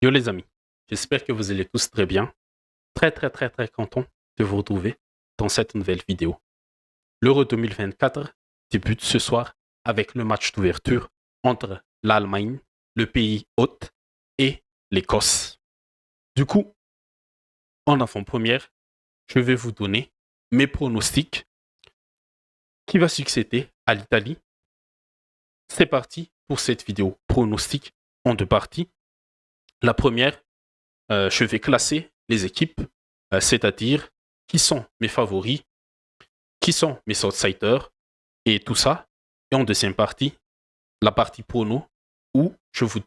Yo les amis, j'espère que vous allez tous très bien. Très content de vous retrouver dans cette nouvelle vidéo. L'Euro 2024 débute ce soir avec le match d'ouverture entre l'Allemagne, le pays hôte, et l'Écosse. Du coup, en avant-première, je vais vous donner mes pronostics qui va succéder à l'Italie. C'est parti pour cette vidéo pronostic en deux parties. La première, je vais classer les équipes, c'est-à-dire qui sont mes favoris, qui sont mes outsiders et tout ça. Et en deuxième partie, la partie prono où je vous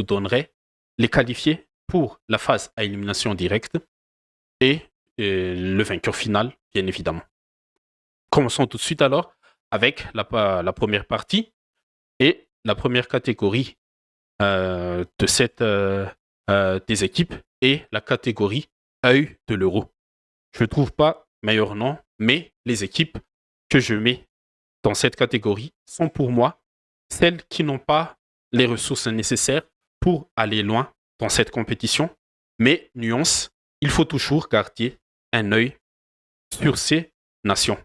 donnerai les qualifiés pour la phase à élimination directe et le vainqueur final, bien évidemment. Commençons tout de suite alors avec la première partie et la première catégorie des équipes et la catégorie œil de l'euro. Je ne trouve pas meilleur nom, mais les équipes que je mets dans cette catégorie sont pour moi celles qui n'ont pas les ressources nécessaires pour aller loin dans cette compétition. Mais nuance, il faut toujours garder un œil sur ces nations.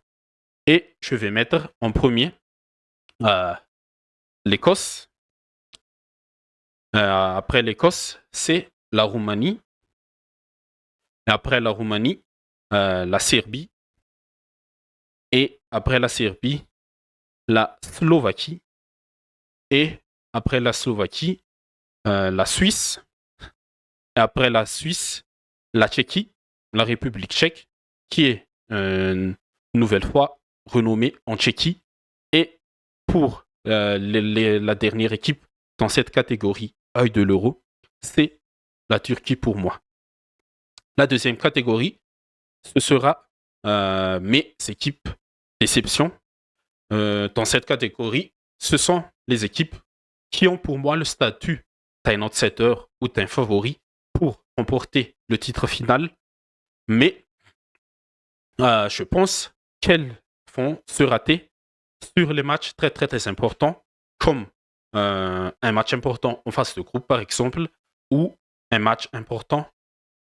Et je vais mettre en premier l'Écosse. Après l'Écosse, c'est la Roumanie. Et après la Roumanie, la Serbie. Et après la Serbie, la Slovaquie. Et après la Slovaquie, la Suisse. Et après la Suisse, la Tchéquie, la République tchèque, qui est une nouvelle fois renommée en Tchéquie. Et pour la dernière équipe dans cette catégorie œil de l'euro, c'est la Turquie pour moi. La deuxième catégorie, ce sera mes équipes déception. Dans cette catégorie, ce sont les équipes qui ont pour moi le statut d'un outsider ou d'un favori pour remporter le titre final. Mais je pense qu'elles vont se rater sur les matchs très importants, comme un match important en phase de groupe par exemple, ou un match important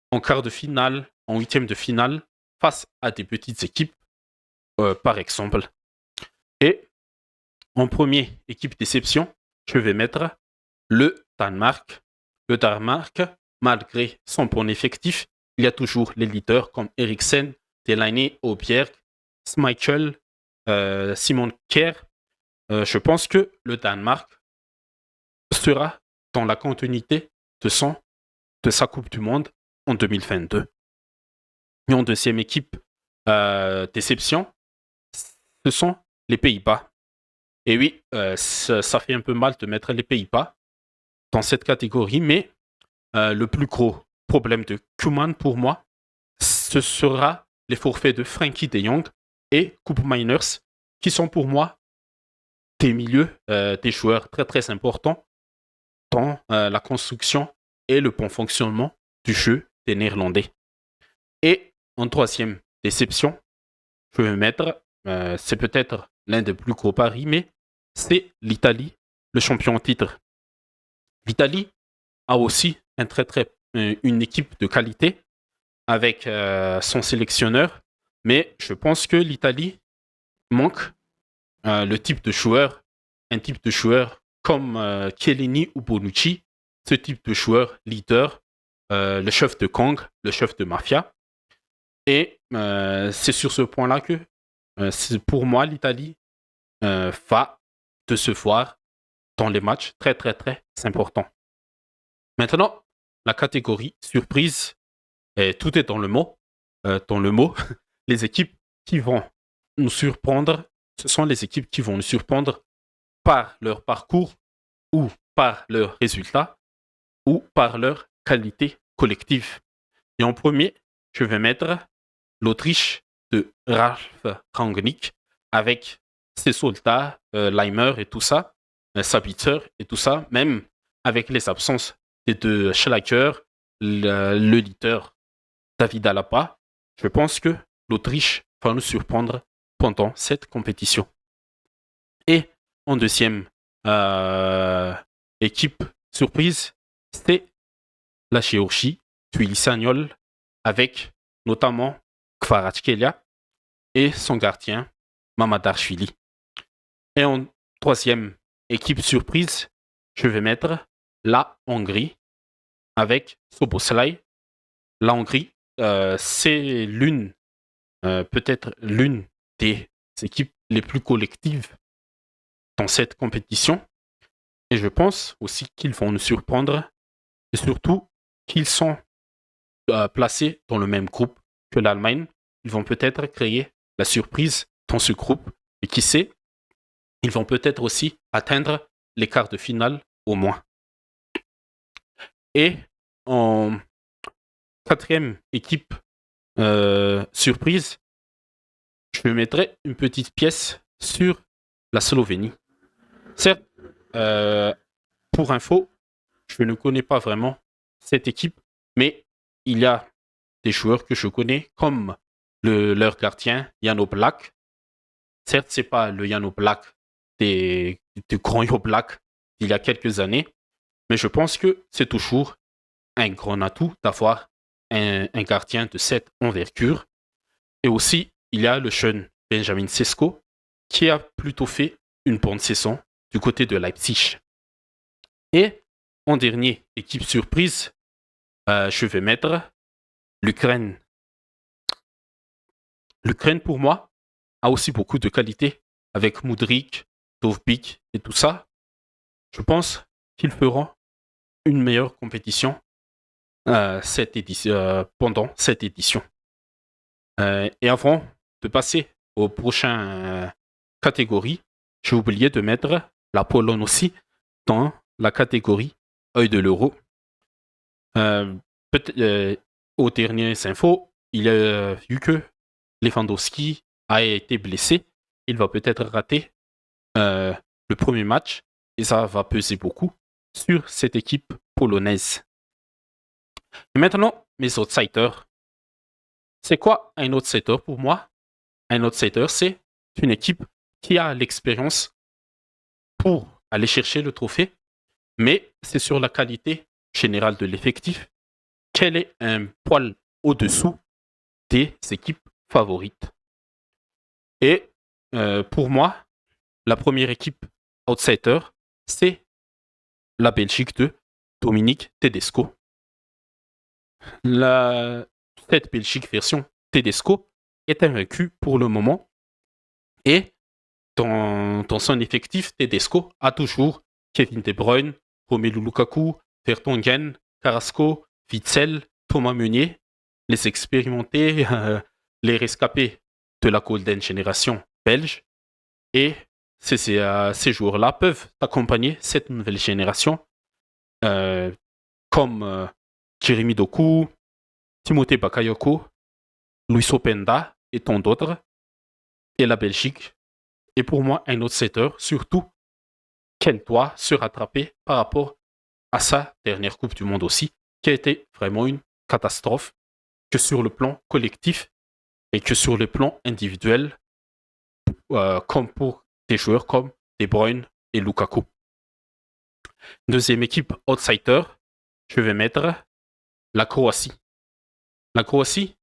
en quart de finale, en huitième de finale, face à des petites équipes, par exemple. Et en premier équipe déception, je vais mettre le Danemark. Le Danemark, malgré son bon effectif, il y a toujours les leaders comme Eriksen, Delaney, Aubier, Schmeichel, Simon Kjær. Je pense que le Danemark sera dans la continuité de sa Coupe du Monde en 2022. Et en deuxième équipe déception, ce sont les Pays-Bas. Et oui, ça fait un peu mal de mettre les Pays-Bas dans cette catégorie, mais le plus gros problème de Koeman pour moi, ce sera les forfaits de Frenkie de Jong et Koop Meiners, qui sont pour moi des milieux, des joueurs très importants dans la construction et le bon fonctionnement du jeu des Néerlandais. Et en troisième déception, je vais mettre, c'est peut-être l'un des plus gros paris, mais c'est l'Italie, le champion en titre. L'Italie a aussi une équipe de qualité avec son sélectionneur, mais je pense que l'Italie manque un type de joueur comme Chiellini ou Bonucci, ce type de joueur leader, le chef de gang, le chef de mafia. Et c'est sur ce point-là que, pour moi, l'Italie va décevoir dans les matchs très importants. Maintenant, la catégorie surprise, tout est dans le mot. Les équipes qui vont nous surprendre, ce sont les équipes qui vont nous surprendre par leur parcours ou par leurs résultats ou par leur qualité collective. Et en premier, je vais mettre l'Autriche de Ralf Rangnick avec ses soldats, Leimer et tout ça, Sabitzer et tout ça, même avec les absences des deux Schlager, le leader David Alaba. Je pense que l'Autriche va nous surprendre pendant cette compétition. Et en deuxième équipe surprise, c'est la Géorgie, Tbilissi-Agnol, avec notamment Kvaratskhelia et son gardien Mamadarshvili. Et en troisième équipe surprise, je vais mettre la Hongrie avec Szoboszlai. La Hongrie, c'est peut-être l'une des équipes les plus collectives dans cette compétition. Et je pense aussi qu'ils vont nous surprendre et surtout qu'ils sont placés dans le même groupe que l'Allemagne. Ils vont peut-être créer la surprise dans ce groupe. Et qui sait, ils vont peut-être aussi atteindre les quarts de finale au moins. Et en quatrième équipe surprise, je mettrai une petite pièce sur la Slovénie. Certes, pour info, je ne connais pas vraiment cette équipe, mais il y a des joueurs que je connais, comme leur gardien, Jan Oblak. Certes, ce n'est pas le Jan Oblak du grand Jan Oblak d'il y a quelques années, mais je pense que c'est toujours un grand atout d'avoir un gardien de cette envergure. Et aussi, il y a le jeune Benjamin Sesko, qui a plutôt fait une bonne saison du côté de Leipzig. Et en dernier, équipe surprise, je vais mettre l'Ukraine. L'Ukraine, pour moi, a aussi beaucoup de qualités, avec Mudryk, Dovbyk et tout ça. Je pense qu'ils feront une meilleure compétition pendant cette édition. Et avant de passer aux prochaines catégories, j'ai oublié de mettre la Pologne aussi dans la catégorie œil de l'euro. Aux dernières infos, il y a eu que Lewandowski a été blessé. Il va peut-être rater le premier match et ça va peser beaucoup sur cette équipe polonaise. Et maintenant, mes outsiders. C'est quoi un outsider pour moi? Un outsider, c'est une équipe qui a l'expérience pour aller chercher le trophée, mais c'est sur la qualité générale de l'effectif qu'elle est un poil au-dessous des équipes favorites. Et pour moi, la première équipe outsider, c'est la Belgique de Dominique Tedesco. Cette Belgique version Tedesco est invaincue pour le moment. Et dans son effectif, Tedesco a toujours Kevin De Bruyne, Romelu Lukaku, Vertonghen, Carrasco, Witsel, Thomas Meunier, les expérimentés, les rescapés de la Golden Generation belge. Et ces joueurs-là peuvent accompagner cette nouvelle génération, comme Jeremy Doku, Timothée Bakayoko, Luis Openda et tant d'autres. Et la Belgique est pour moi un outsider, surtout qu'elle doit se rattraper par rapport à sa dernière Coupe du Monde aussi, qui a été vraiment une catastrophe, que sur le plan collectif et que sur le plan individuel, comme pour des joueurs comme De Bruyne et Lukaku. Deuxième équipe outsider, je vais mettre la Croatie. La Croatie,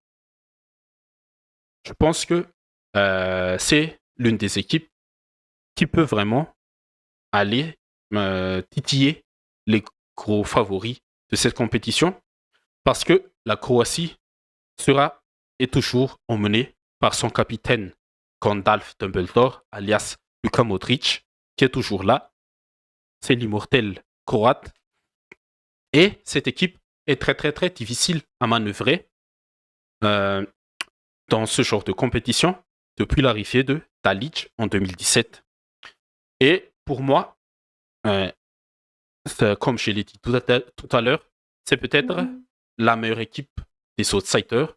je pense que c'est l'une des équipes qui peut vraiment aller titiller les gros favoris de cette compétition, parce que la Croatie sera et toujours emmenée par son capitaine Gandalf Dumbledore, alias Luka Modric, qui est toujours là. C'est l'immortel croate. Et cette équipe est très très très difficile à manœuvrer dans ce genre de compétition depuis l'arrivée de Tadic en 2017. Et pour moi, comme je l'ai dit tout à l'heure, c'est peut-être la meilleure équipe des outsiders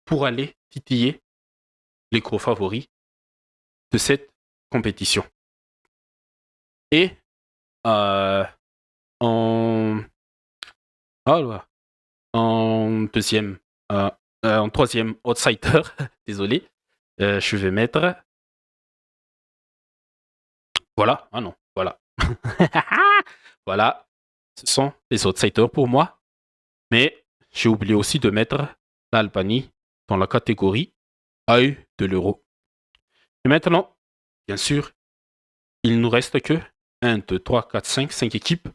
pour aller titiller les gros favoris de cette compétition. Et en deuxième, en troisième outsider, désolé, je vais mettre. Voilà, voilà. Voilà, ce sont les outsiders pour moi. Mais j'ai oublié aussi de mettre l'Albanie dans la catégorie œil de l'euro. Et maintenant, bien sûr, il nous reste que 1, 2, 3, 4, 5 équipes.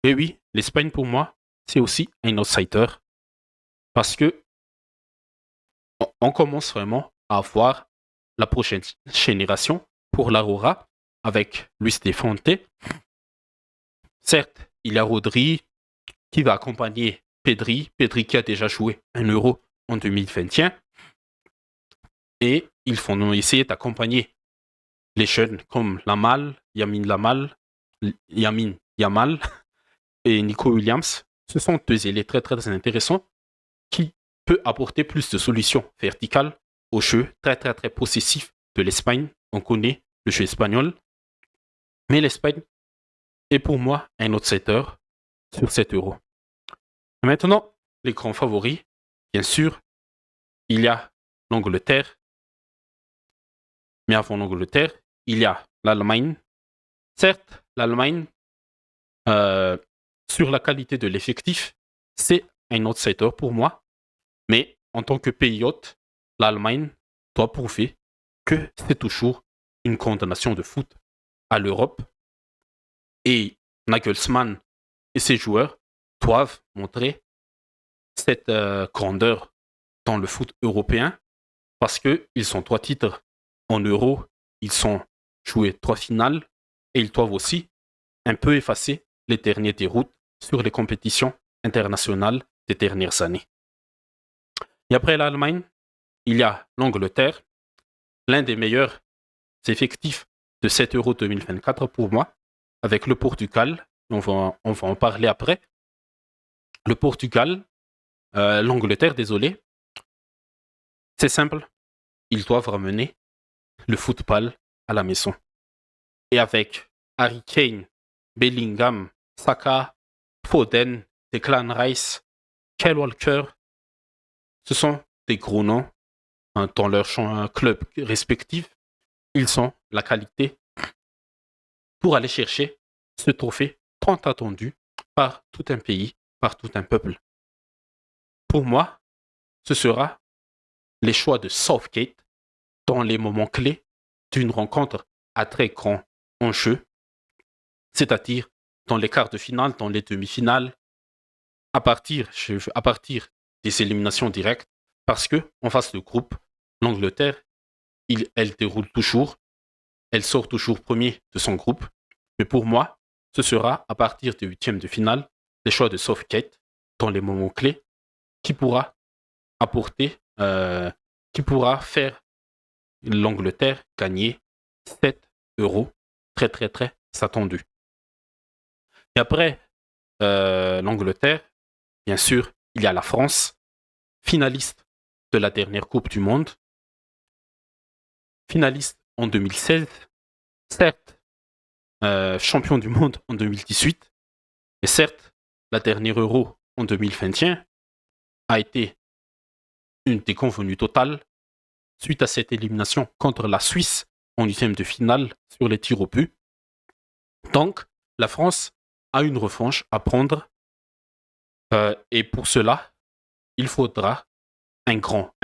Et oui, l'Espagne pour moi, c'est aussi un outsider parce que on commence vraiment à voir la prochaine génération pour l'Aurora avec Luis de Fonte. Certes, il y a Rodri qui va accompagner Pedri qui a déjà joué un Euro en 2021. Et ils vont essayer d'accompagner les jeunes comme Yamin Yamal et Nico Williams. Ce sont deux ailiers très très intéressants qui peuvent apporter plus de solutions verticales au jeu très très très possessif de l'Espagne. On connaît le jeu espagnol. Mais l'Espagne est pour moi un outsider sur cet Euro. Maintenant, les grands favoris, bien sûr, il y a l'Angleterre. Mais avant l'Angleterre, il y a l'Allemagne. Certes, l'Allemagne, euh, sur la qualité de l'effectif, c'est un outsider pour moi. Mais en tant que pays hôte, l'Allemagne doit prouver que c'est toujours une condamnation de foot à l'Europe. Et Nagelsmann et ses joueurs doivent montrer cette grandeur dans le foot européen parce qu'ils sont 3 titres en Euro, ils sont joués 3 finales et ils doivent aussi un peu effacer les dernières déroutes sur les compétitions internationales des dernières années. Et après l'Allemagne, il y a l'Angleterre, l'un des meilleurs effectifs de cet Euro 2024 pour moi, avec le Portugal. On va en parler après. Le Portugal, l'Angleterre, désolé, c'est simple. Ils doivent ramener le football à la maison. Et avec Harry Kane, Bellingham, Saka, Foden, Declan Rice, Kyle Walker, ce sont des gros noms dans leur club respectif. Ils ont la qualité pour aller chercher ce trophée tant attendu par tout un pays, par tout un peuple. Pour moi, ce sera les choix de Southgate dans les moments clés d'une rencontre à très grand enjeu, c'est-à-dire dans les quarts de finale, dans les demi-finales, à partir des éliminations directes, parce que en face de groupe, l'Angleterre, elle déroule toujours, elle sort toujours premier de son groupe. Mais pour moi, ce sera à partir des huitièmes de finale les choix de Southgate dans les moments clés qui pourra apporter, qui pourra faire l'Angleterre gagner 7 euros très très très attendu. Et après l'Angleterre, bien sûr, il y a la France, finaliste de la dernière Coupe du Monde, finaliste en 2016, certes, champion du monde en 2018, et certes, la dernière Euro en 2021 a été une déconvenue totale suite à cette élimination contre la Suisse en huitième de finale sur les tirs au but. Donc, la France a une revanche à prendre et pour cela, il faudra un grand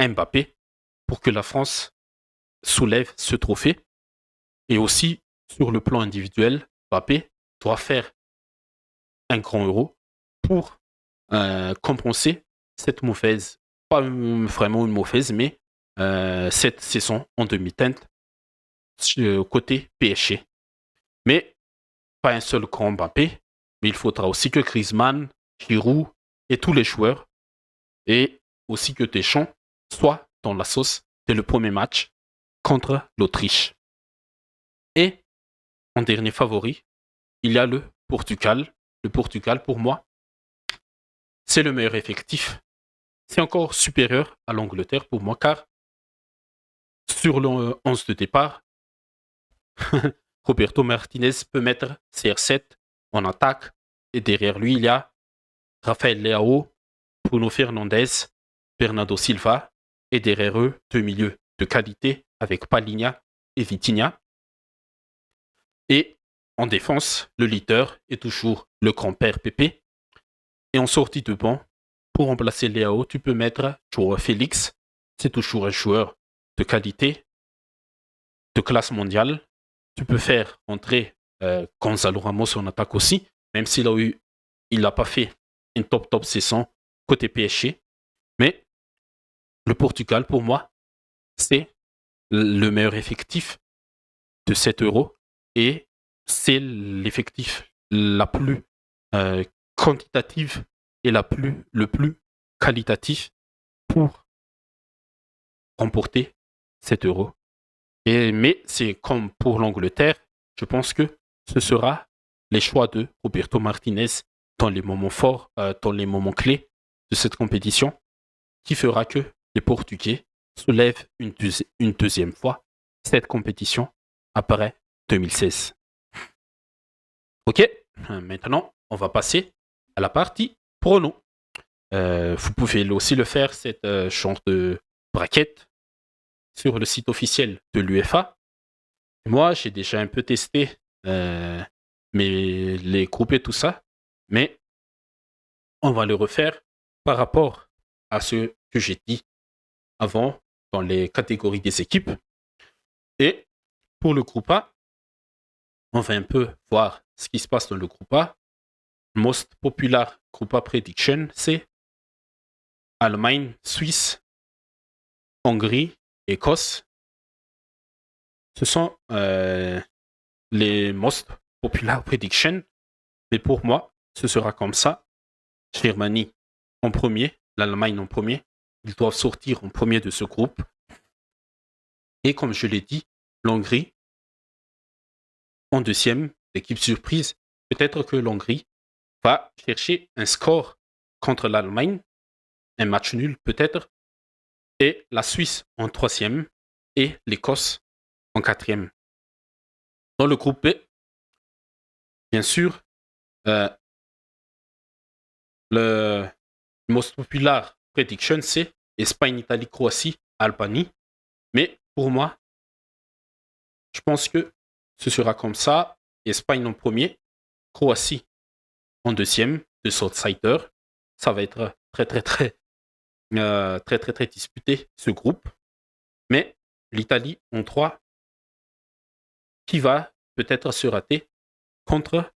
Mbappé pour que la France soulève ce trophée. Et aussi, sur le plan individuel, Mbappé doit faire un grand Euro pour compenser cette mauvaise, pas vraiment une mauvaise, mais cette saison en demi-teinte côté PSG. Mais pas un seul grand Mbappé, mais il faudra aussi que Griezmann, Giroud et tous les joueurs, et aussi que Deschamps soient dans la sauce dès le premier match contre l'Autriche. Et en dernier favori, il y a le Portugal. Le Portugal, pour moi, c'est le meilleur effectif. C'est encore supérieur à l'Angleterre pour moi, car sur le 11 de départ, Roberto Martinez peut mettre CR7 en attaque. Et derrière lui, il y a Rafael Leao, Bruno Fernandes, Bernardo Silva. Et derrière eux, deux milieux de qualité avec Palhinha et Vitinha. Et en défense, le leader est toujours le grand-père Pépé. Et en sortie de banc, pour remplacer Léao, tu peux mettre Joao Félix. C'est toujours un joueur de qualité, de classe mondiale. Tu peux faire entrer Gonzalo Ramos en attaque aussi, même il n'a pas fait une top saison côté PSG. Mais le Portugal, pour moi, c'est le meilleur effectif de cet euro et c'est l'effectif la plus quantitative et le plus qualitatif pour remporter cet euro. Mais c'est comme pour l'Angleterre, je pense que ce sera les choix de Roberto Martinez dans les moments forts, dans les moments clés de cette compétition, qui fera que les Portugais soulèvent une deuxième fois cette compétition après 2016. Ok, maintenant on va passer à la partie prono. Vous pouvez aussi le faire, cette genre de braquette, sur le site officiel de l'UEFA. Moi, j'ai déjà un peu testé les groupes et tout ça, mais on va le refaire par rapport à ce que j'ai dit avant dans les catégories des équipes. Et pour le groupe A, on va un peu voir ce qui se passe dans le groupe A. Most popular groupe A prediction, c'est Allemagne, Suisse, Hongrie, Écosse. Ce sont les most popular prediction. Mais pour moi, ce sera comme ça. Germanie en premier, l'Allemagne en premier. Ils doivent sortir en premier de ce groupe. Et comme je l'ai dit, l'Hongrie en deuxième, l'équipe surprise. Peut-être que l'Hongrie va chercher un score contre l'Allemagne, un match nul peut-être, et la Suisse en troisième et l'Écosse en quatrième. Dans le groupe B, bien sûr, le most popular prediction, c'est Espagne, Italie, Croatie, Albanie. Mais pour moi, je pense que ce sera comme ça. Espagne en premier, Croatie en deuxième, deux outsiders. Ça va être très disputé, ce groupe. Mais l'Italie en 3, qui va peut-être se rater contre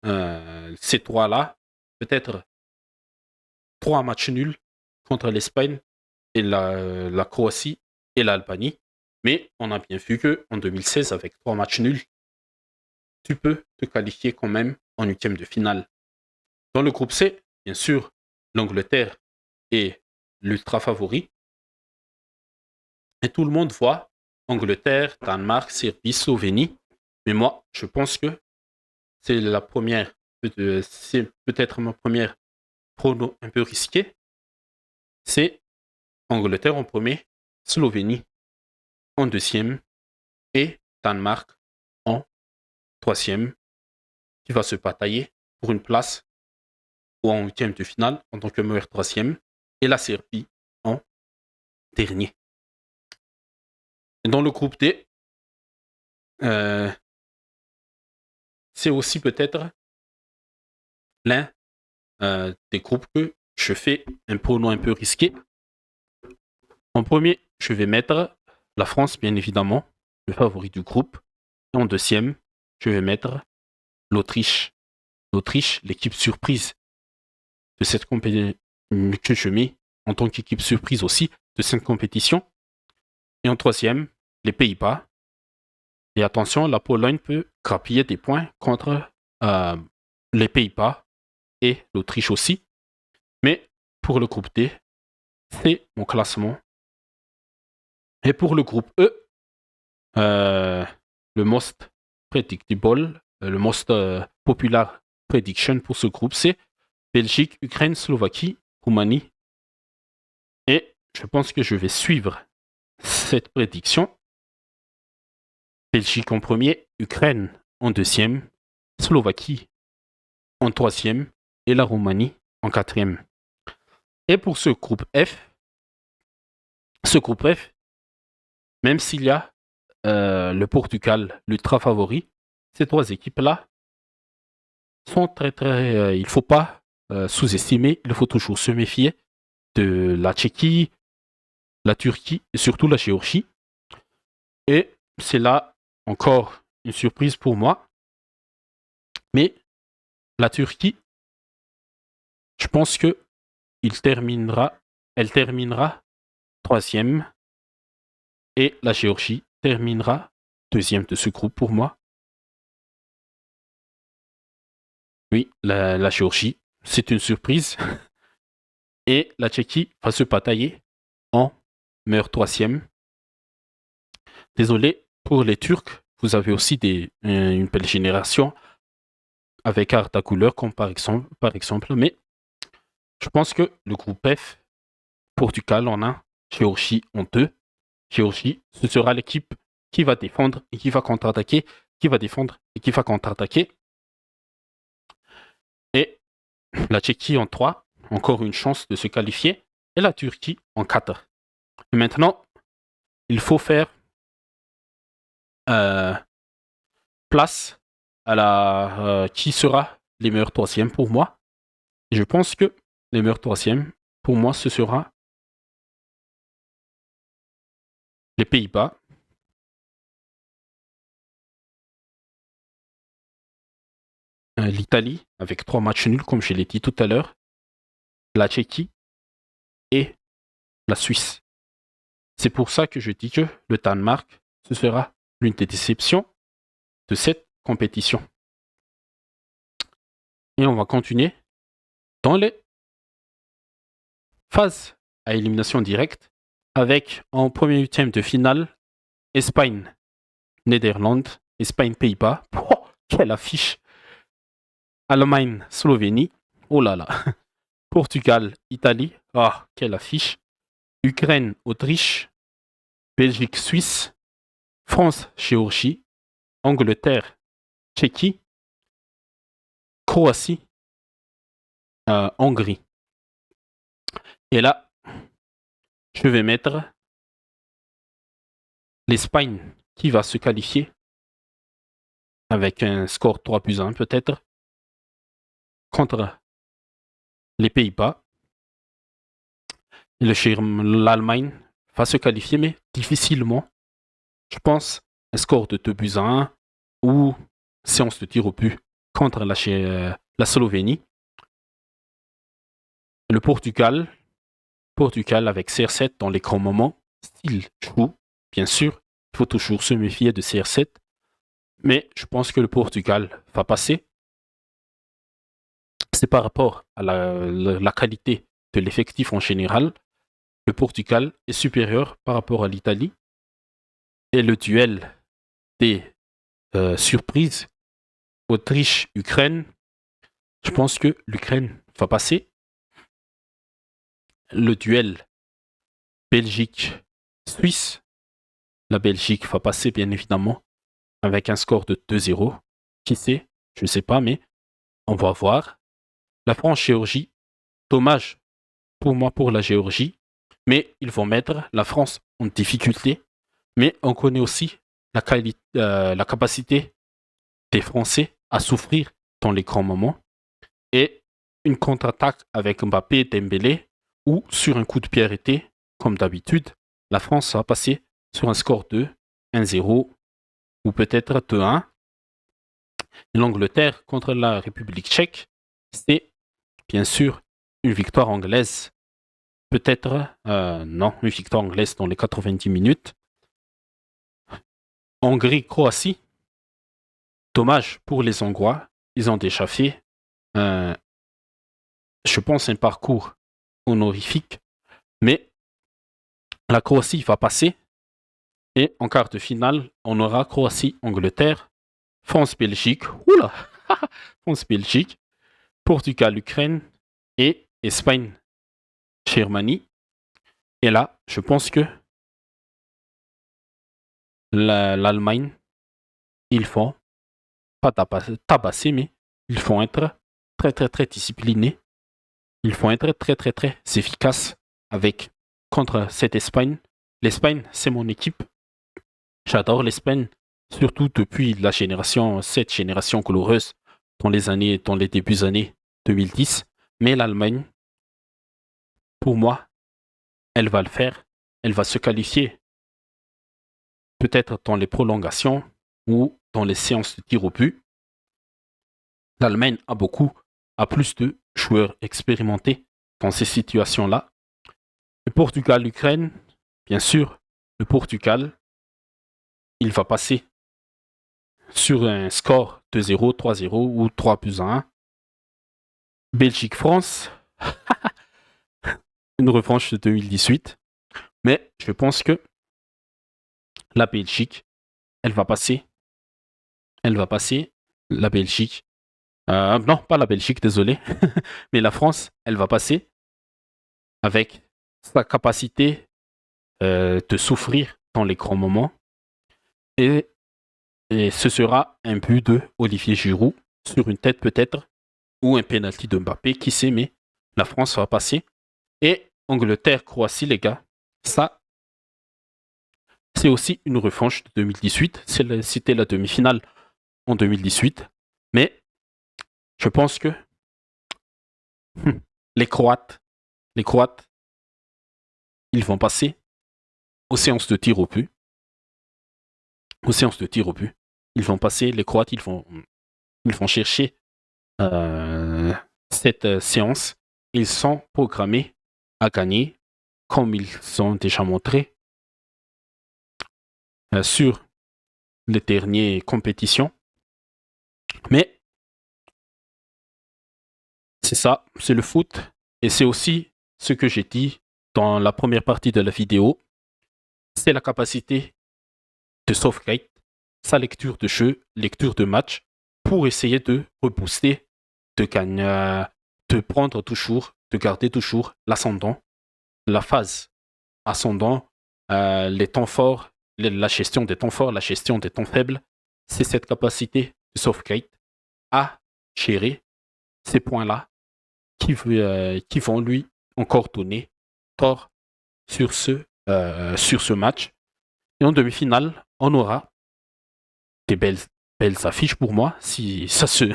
ces trois-là. Peut-être 3 matchs nuls contre l'Espagne et la Croatie et l'Albanie. Mais on a bien vu qu'en 2016, avec 3 matchs nuls, tu peux te qualifier quand même en huitième de finale. Dans le groupe C, bien sûr, l'Angleterre est l'ultra favori. Et tout le monde voit Angleterre, Danemark, Serbie, Slovénie. Mais moi, je pense que c'est c'est peut-être ma première prono un peu risquée. C'est Angleterre en premier, Slovénie en deuxième et Danemark en troisième, qui va se batailler pour une place ou en huitième de finale en tant que meilleur troisième, et la Serbie en dernier. Et dans le groupe D, c'est aussi peut-être l'un des groupes que je fais un prono un peu risqué. En premier, je vais mettre la France, bien évidemment, le favori du groupe. Et en deuxième, je vais mettre l'Autriche. L'Autriche, l'équipe surprise de cette compétition, que je mets en tant qu'équipe surprise aussi de cette compétition. Et en troisième, les Pays-Bas. Et attention, la Pologne peut grappiller des points contre les Pays-Bas et l'Autriche aussi. Mais pour le groupe D, c'est mon classement. Et pour le groupe E, le most predictable, le most popular prediction pour ce groupe, c'est Belgique, Ukraine, Slovaquie, Roumanie. Et je pense que je vais suivre cette prédiction. Belgique en premier, Ukraine en deuxième, Slovaquie en troisième et la Roumanie en quatrième. Et pour ce groupe F, même s'il y a le Portugal, l'ultra favori, ces 3 équipes-là sont il ne faut pas sous-estimer, il faut toujours se méfier de la Tchéquie, la Turquie et surtout la Géorgie. Et c'est là encore une surprise pour moi. Mais la Turquie, je pense que elle terminera troisième et la Géorgie terminera deuxième de ce groupe pour moi. Oui, la Géorgie, c'est une surprise. Et la Tchéquie va se batailler en meilleur troisième. Désolé pour les Turcs, vous avez aussi une belle génération avec Arda Güler comme par exemple, mais je pense que le groupe F, Portugal en 1, Géorgie en 2. Géorgie, ce sera l'équipe qui va défendre et qui va contre-attaquer, qui va défendre et qui va contre-attaquer. Et la Tchéquie en 3, encore une chance de se qualifier, et la Turquie en 4. Et maintenant, il faut faire place à qui sera les meilleurs troisièmes pour moi. Et je pense que les meilleurs troisièmes, pour moi, ce sera les Pays-Bas, l'Italie, avec 3 matchs nuls, comme je l'ai dit tout à l'heure, la Tchéquie et la Suisse. C'est pour ça que je dis que le Danemark, ce sera l'une des déceptions de cette compétition. Et on va continuer dans les phases à élimination directe avec en premier huitième de finale Espagne, Néderlande, Espagne, Pays-Bas. Oh, quelle affiche! Allemagne, Slovénie. Oh là là. Portugal, Italie. Ah, quelle affiche! Ukraine, Autriche. Belgique, Suisse. France, Géorgie. Angleterre, Tchéquie. Croatie, Hongrie. Et là, je vais mettre l'Espagne qui va se qualifier avec un score 3-1 peut-être contre les Pays-Bas. L'Allemagne va se qualifier, mais difficilement. Je pense un score de 2-1 ou séance de tir au but contre la Slovénie. Le Portugal avec CR7 dans les grands moments, style chou, bien sûr. Il faut toujours se méfier de CR7. Mais je pense que le Portugal va passer. C'est par rapport à la qualité de l'effectif en général. Le Portugal est supérieur par rapport à l'Italie. Et le duel des surprises, Autriche-Ukraine, je pense que l'Ukraine va passer. Le duel Belgique-Suisse, la Belgique va passer bien évidemment avec un score de 2-0. Qui sait? Je ne sais pas, mais on va voir. La France-Géorgie, dommage pour moi pour la Géorgie, mais ils vont mettre la France en difficulté. Mais on connaît aussi la capacité des Français à souffrir dans les grands moments. Et une contre-attaque avec Mbappé et Dembélé, ou sur un coup de pied arrêté, comme d'habitude, la France va passer sur un score de 1-0 ou peut-être 2-1. L'Angleterre contre la République tchèque, c'est bien sûr une victoire anglaise. Peut-être, non, une victoire anglaise dans les 90 minutes. Hongrie-Croatie, dommage pour les Hongrois, ils ont déjà fait, je pense, un parcours honorifique, mais la Croatie va passer. Et en quart de finale, on aura Croatie-Angleterre, France-Belgique, oula, France-Belgique, Portugal-Ukraine et Espagne-Germanie. Et là, je pense que l'Allemagne, ils font pas tabasser, mais ils font être très très très disciplinés. Ils font être très très très efficaces contre cette Espagne. L'Espagne, c'est mon équipe. J'adore l'Espagne, surtout depuis cette génération glorieuse dans les débuts années 2010. Mais l'Allemagne, pour moi, elle va le faire. Elle va se qualifier. Peut-être dans les prolongations ou dans les séances de tir au but. L'Allemagne a plus de joueurs expérimentés dans ces situations-là. Le Portugal, l'Ukraine, bien sûr, le Portugal, il va passer sur un score 2-0, 3-0 ou 3+1. Belgique-France, une revanche de 2018. Mais je pense que la Belgique, elle va passer. Elle va passer. La Belgique. Non, pas la Belgique, désolé. Mais la France, elle va passer avec sa capacité de souffrir dans les grands moments. Et, et ce sera un but de Olivier Giroud sur une tête peut-être, ou un penalty de Mbappé, qui sait, mais la France va passer. Et Angleterre-Croatie, les gars, ça, c'est aussi une revanche de 2018. C'était la demi-finale en 2018. Mais je pense que les Croates, les Croates, ils vont passer aux séances de tir au but. Aux séances de tir au but. Ils vont passer, les Croates, ils vont chercher cette séance. Ils sont programmés à gagner, comme ils ont déjà montré sur les dernières compétitions. Mais c'est ça, c'est le foot. Et c'est aussi ce que j'ai dit dans la première partie de la vidéo. C'est la capacité de Southgate, sa lecture de jeu, lecture de match, pour essayer de rebooster, de gagner, de prendre toujours, de garder toujours l'ascendant, la phase ascendant, les temps forts, la gestion des temps forts, la gestion des temps faibles. C'est cette capacité de Southgate à gérer ces points-là qui vont lui encore donner tort sur ce match. Et en demi-finale, on aura des belles affiches pour moi si ça se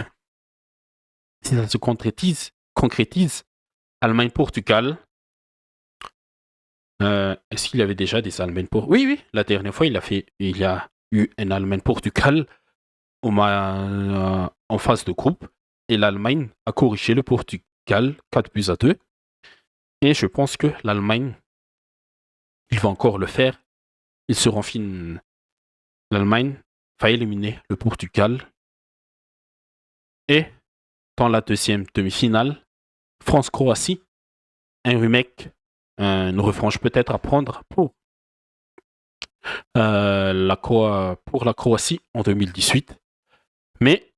concrétise. Allemagne-Portugal. Est-ce qu'il y avait déjà des Allemagne-Portugal? Oui, la dernière fois, il y a eu un Allemagne-Portugal en phase de groupe et l'Allemagne a corrigé le Portugal 4-2. Et je pense que l'Allemagne, il va encore le faire. L'Allemagne va éliminer le Portugal. Et dans la deuxième demi-finale, France-Croatie, un remake, une revanche peut-être à prendre pour la Croatie en 2018. Mais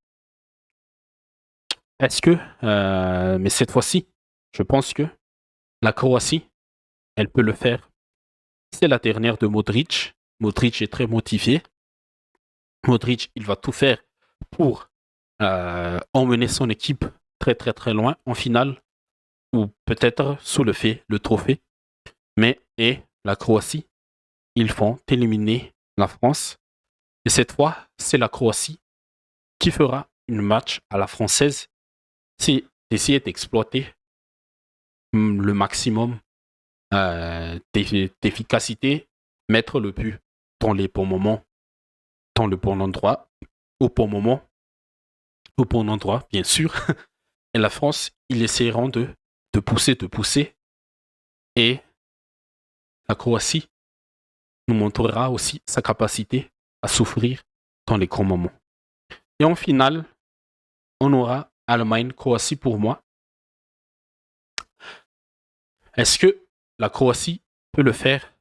mais cette fois-ci, je pense que la Croatie, elle peut le faire. C'est la dernière de Modric. Modric est très motivé. Modric, il va tout faire pour emmener son équipe très très très loin en finale ou peut-être soulever le trophée. Et la Croatie, ils vont éliminer la France. Et cette fois, c'est la Croatie qui fera une match à la française. C'est d'essayer d'exploiter le maximum d'efficacité, mettre le but dans les bons moments, dans le bon endroit, au bon moment, au bon endroit, bien sûr. Et la France, ils essaieront de pousser. Et la Croatie nous montrera aussi sa capacité à souffrir dans les grands moments. Et en finale, on aura Allemagne-Croatie pour moi. Est-ce que la Croatie peut le faire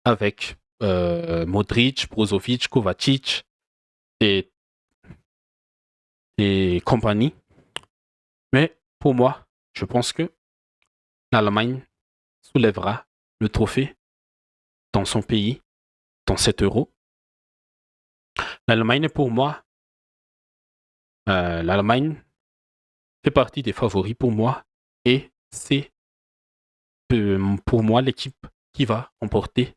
avec Modric, Brozovic, Kovacic et compagnie? Mais pour moi, je pense que l'Allemagne soulèvera le trophée dans son pays, dans cet euro. L'Allemagne, pour moi, l'Allemagne fait partie des favoris pour moi et c'est pour moi l'équipe qui va remporter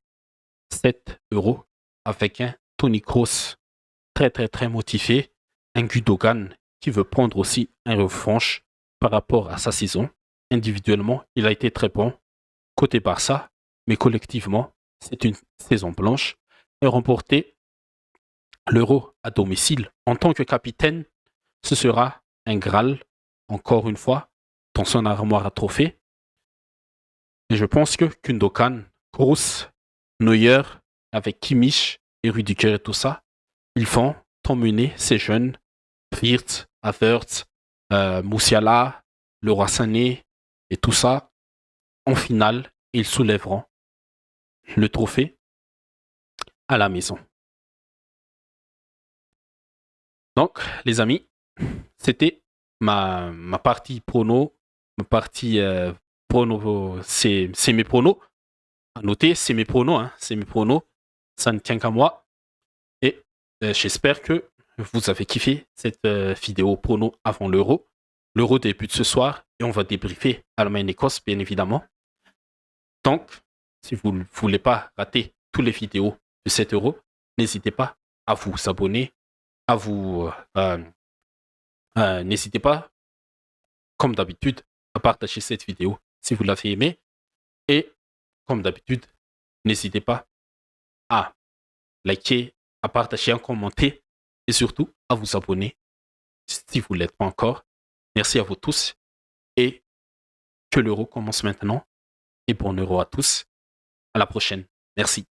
7 euros avec un Toni Kroos très très très motivé, un Gundogan qui veut prendre aussi un revanche par rapport à sa saison. Individuellement, il a été très bon côté Barça, mais collectivement, c'est une saison blanche. Et remporter l'Euro à domicile en tant que capitaine, ce sera un Graal, encore une fois, dans son armoire à trophées. Et je pense que Gundogan, Kroos, Neuer, avec Kimmich et Rudiger et tout ça, ils vont emmener ces jeunes, Wirtz, Havertz, Musiala, Leroy Sané et tout ça en finale et ils soulèveront le trophée à la maison. Donc, les amis, c'était ma partie prono. Ma partie prono, c'est mes pronos. À noter, c'est mes pronos. Hein, c'est mes pronos. Ça ne tient qu'à moi. Et j'espère que vous avez kiffé cette vidéo prono avant l'Euro. L'Euro débute ce soir et on va débriefer Allemagne-Écosse, bien évidemment. Donc, si vous ne voulez pas rater toutes les vidéos de cet Euro, n'hésitez pas à vous abonner, à vous... n'hésitez pas, comme d'habitude, à partager cette vidéo si vous l'avez aimée. Et, comme d'habitude, n'hésitez pas à liker, à partager, à commenter et surtout à vous abonner si vous ne l'êtes pas encore. Merci à vous tous et que l'Euro commence maintenant. Et bon Euro à tous. À la prochaine. Merci.